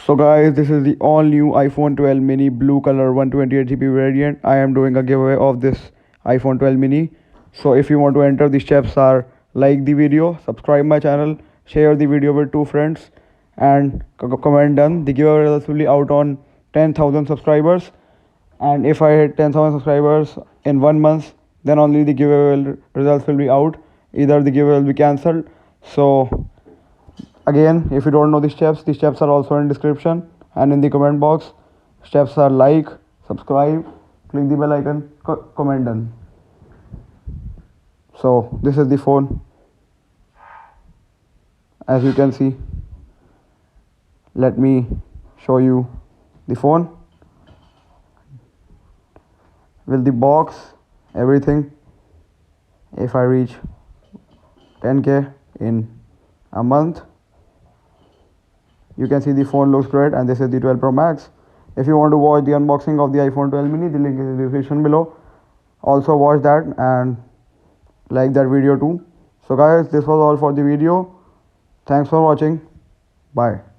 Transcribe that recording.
So guys, this is the all new iPhone 12 mini blue color 128GB variant. I am doing a giveaway of this iPhone 12 mini. So if you want to enter, the steps are: like the video, subscribe my channel, share the video with 2 friends, and comment done. The giveaway results will be out on 10,000 subscribers. And if I hit 10,000 subscribers in 1 month, then only the giveaway results will be out. Either the giveaway will be cancelled. So again, if you don't know the steps are also in description and in the comment box. Steps are: like, subscribe, click the bell icon, comment done. So this is the phone, as you can see. Let me show you the phone with the box, everything. If I reach 10K in a month, you can see the phone looks great, and this is the 12 Pro Max. If you want to watch the unboxing of the iPhone 12 mini, the link is in the description below. Also watch that and like that video too. So guys, this was all for the video. Thanks for watching. Bye.